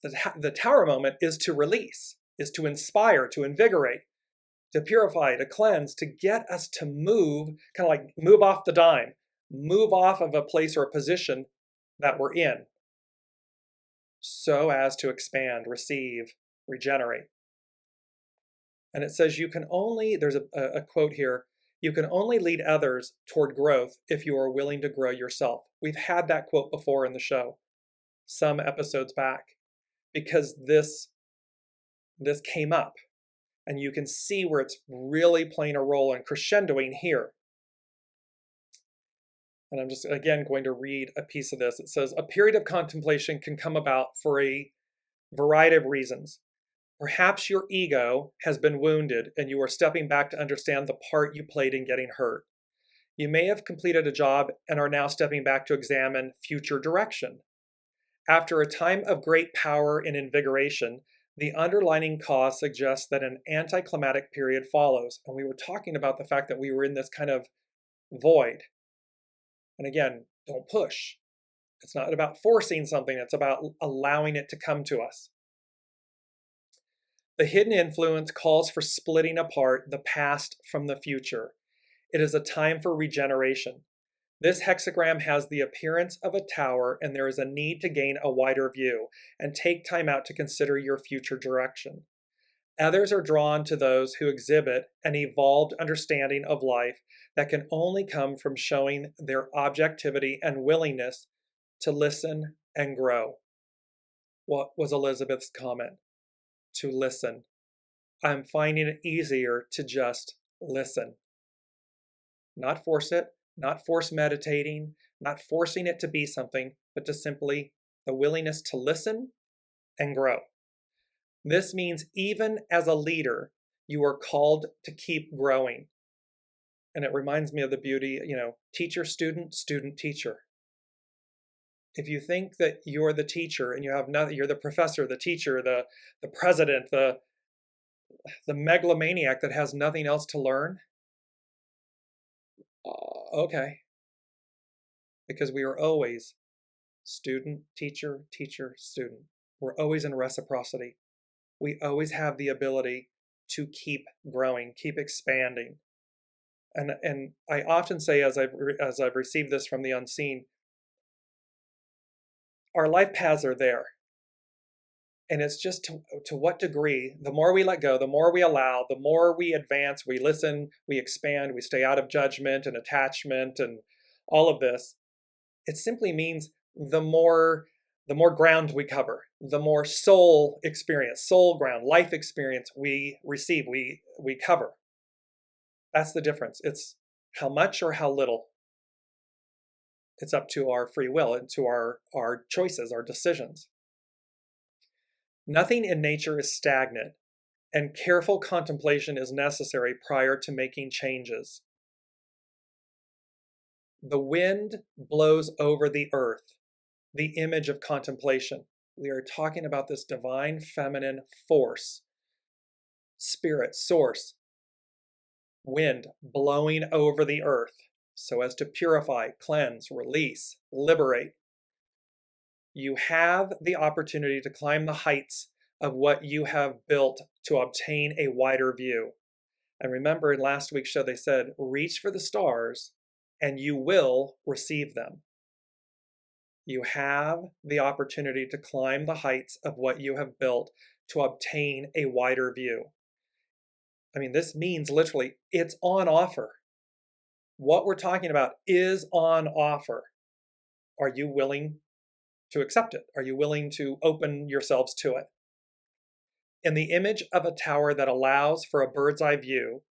The tower moment is to release, is to inspire, to invigorate, to purify, to cleanse, to get us to move, kind of like move off the dime, move off of a place or a position that we're in, so as to expand, receive, regenerate. And it says there's a quote here, you can only lead others toward growth if you are willing to grow yourself. We've had that quote before in the show, some episodes back, because this came up. And you can see where it's really playing a role and crescendoing here. And I'm just, again, going to read a piece of this. It says, a period of contemplation can come about for a variety of reasons. Perhaps your ego has been wounded and you are stepping back to understand the part you played in getting hurt. You may have completed a job and are now stepping back to examine future direction. After a time of great power and invigoration, the underlying cause suggests that an anticlimactic period follows. And we were talking about the fact that we were in this kind of void. And again, don't push. It's not about forcing something. It's about allowing it to come to us. The hidden influence calls for splitting apart the past from the future. It is a time for regeneration. This hexagram has the appearance of a tower, and there is a need to gain a wider view and take time out to consider your future direction. Others are drawn to those who exhibit an evolved understanding of life that can only come from showing their objectivity and willingness to listen and grow. What was Elizabeth's comment? To listen. I'm finding it easier to just listen. Not force it, not force meditating, not forcing it to be something, but to simply the willingness to listen and grow. This means even as a leader, you are called to keep growing. And it reminds me of the beauty, teacher, student, student, teacher. If you think that you're the teacher and you have nothing, you're the professor, the teacher, the president, the megalomaniac that has nothing else to learn, okay. Because we are always student, teacher, teacher, student. We're always in reciprocity. We always have the ability to keep growing, keep expanding. And I often say, as I've received this from the unseen, our life paths are there. And it's just to what degree, the more we let go, the more we allow, the more we advance, we listen, we expand, we stay out of judgment and attachment and all of this. It simply means the more ground we cover, the more soul experience, soul ground, life experience we receive, we cover. That's the difference. It's how much or how little. It's up to our free will and to our choices, our decisions. Nothing in nature is stagnant, and careful contemplation is necessary prior to making changes. The wind blows over the earth, the image of contemplation. We are talking about this divine feminine force, spirit, source, wind blowing over the earth so as to purify, cleanse, release, liberate. You have the opportunity to climb the heights of what you have built to obtain a wider view. And remember, in last week's show, they said, reach for the stars and you will receive them. You have the opportunity to climb the heights of what you have built to obtain a wider view. I mean, this means literally it's on offer. What we're talking about is on offer. Are you willing to accept it? Are you willing to open yourselves to it? In the image of a tower that allows for a bird's eye view,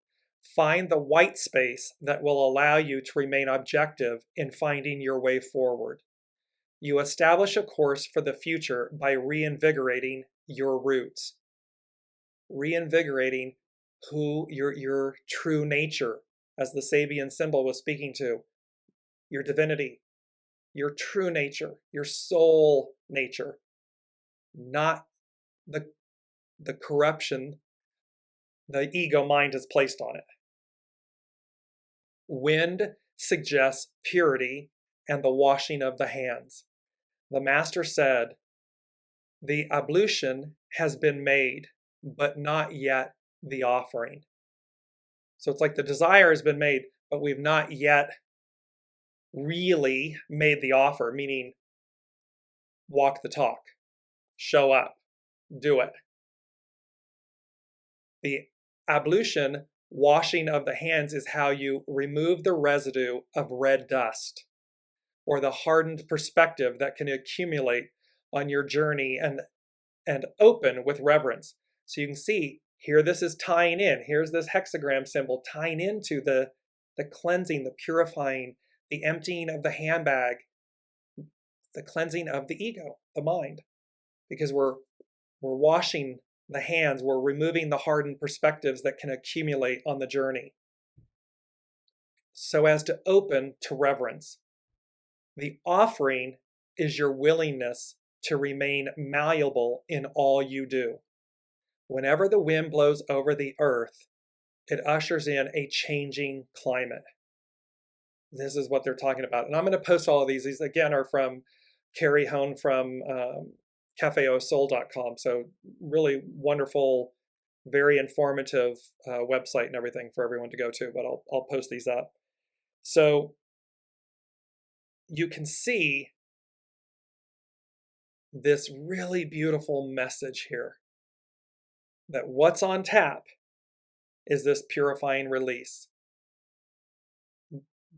find the white space that will allow you to remain objective in finding your way forward. You establish a course for the future by reinvigorating your roots, reinvigorating who your true nature, as the Sabian symbol was speaking to, your divinity, your true nature, your soul nature, not the corruption the ego mind has placed on it. Wind suggests purity and the washing of the hands. The master said, the ablution has been made, but not yet the offering. So it's like the desire has been made, but we've not yet really made the offer, meaning walk the talk, show up, do it. The ablution, washing of the hands, is how you remove the residue of red dust or the hardened perspective that can accumulate on your journey and open with reverence. So you can see here this is tying in. Here's this hexagram symbol tying into the cleansing, the purifying, the emptying of the handbag, the cleansing of the ego, the mind, because we're washing the hands, we're removing the hardened perspectives that can accumulate on the journey so as to open to reverence. The offering is your willingness to remain malleable in all you do. Whenever the wind blows over the earth, it ushers in a changing climate. This is what they're talking about. And I'm going to post all of these. These, again, are from Carrie Hone from cafeosoul.com. So really wonderful, very informative website and everything for everyone to go to. But I'll post these up. So you can see this really beautiful message here that what's on tap is this purifying release.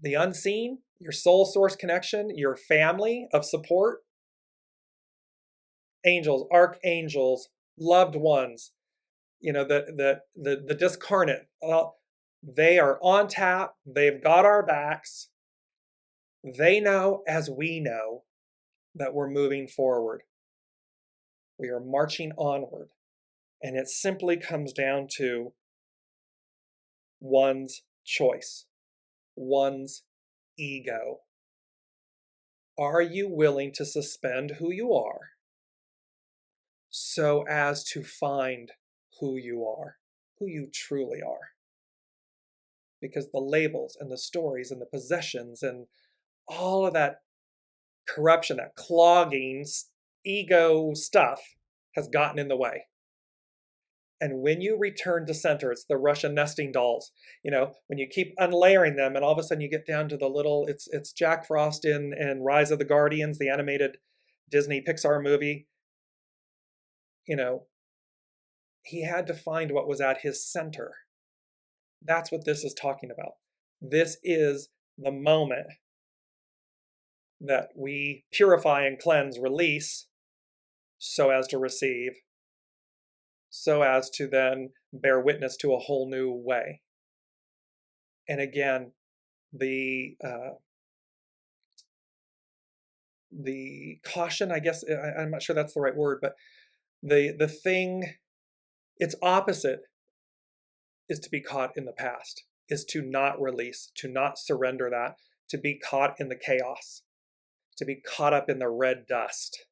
The unseen, your soul source connection, your family of support, angels, archangels, loved ones, the discarnate, they are on tap. They've got our backs. They know, as we know, that we're moving forward. We are marching onward. And it simply comes down to one's choice, one's ego. Are you willing to suspend who you are so as to find who you are, who you truly are? Because the labels and the stories and the possessions and all of that corruption, that clogging ego stuff has gotten in the way. And when you return to center, it's the Russian nesting dolls. When you keep unlayering them and all of a sudden you get down to the little, it's Jack Frost in Rise of the Guardians, the animated Disney Pixar movie. He had to find what was at his center. That's what this is talking about. This is the moment that we purify and cleanse, release, so as to receive, so as to then bear witness to a whole new way. And again, the caution, I guess, I'm not sure that's the right word, but the thing, its opposite is to be caught in the past, is to not release, to not surrender that, to be caught in the chaos, to be caught up in the red dust.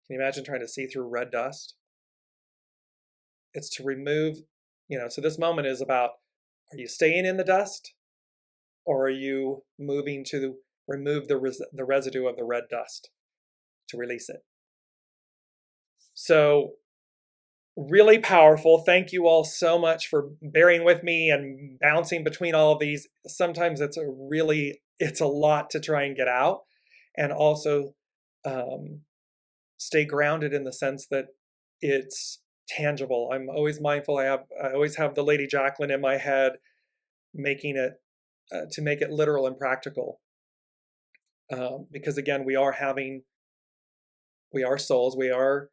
Can you imagine trying to see through red dust? It's to remove, so this moment is about, are you staying in the dust, or are you moving to remove the residue of the red dust, to release it? So really powerful. Thank you all so much for bearing with me and bouncing between all of these. Sometimes it's a lot to try and get out, and also stay grounded in the sense that it's tangible. I'm always mindful. I always have the Lady Jaclyn in my head, making it to make it literal and practical. Because again, we are souls. We are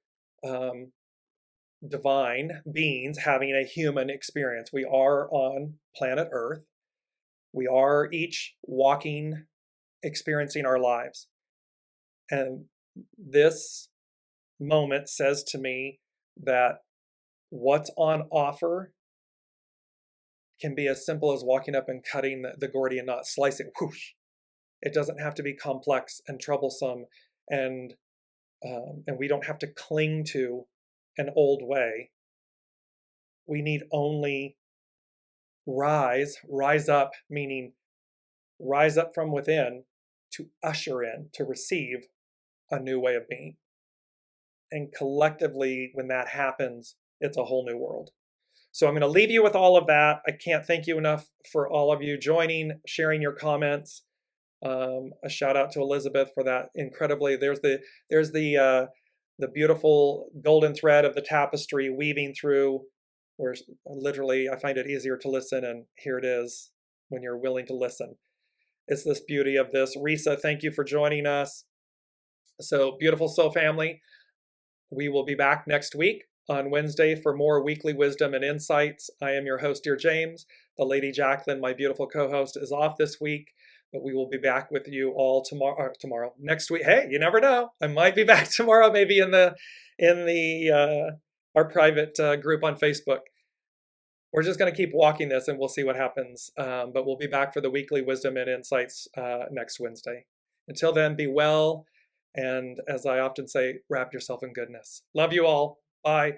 divine beings having a human experience. We are on planet Earth. We are each walking, experiencing our lives. And this moment says to me that what's on offer can be as simple as walking up and cutting the Gordian knot, slicing, whoosh. It doesn't have to be complex and troublesome, and we don't have to cling to an old way. We need only rise up, meaning rise up from within to usher in, to receive a new way of being. And collectively, when that happens, it's a whole new world. So I'm going to leave you with all of that. I can't thank you enough for all of you joining, sharing your comments. A shout out to Elizabeth for that incredibly. There's the beautiful golden thread of the tapestry weaving through, where literally I find it easier to listen, and here it is when you're willing to listen. It's this beauty of this. Risa, thank you for joining us. So beautiful soul family, we will be back next week on Wednesday for more weekly wisdom and insights. I am your host, Dear James. The Lady Jaclyn, my beautiful co-host, is off this week, but we will be back with you all next week. Hey, you never know. I might be back tomorrow, maybe in our private group on Facebook. We're just going to keep walking this, and we'll see what happens. But we'll be back for the weekly wisdom and insights next Wednesday. Until then, be well. And as I often say, wrap yourself in goodness. Love you all. Bye.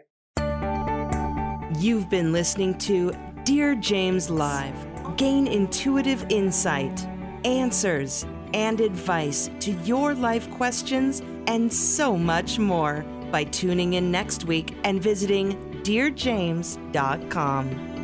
You've been listening to Dear James Live. Gain intuitive insight, answers, and advice to your life questions, and so much more by tuning in next week and visiting DearJames.com.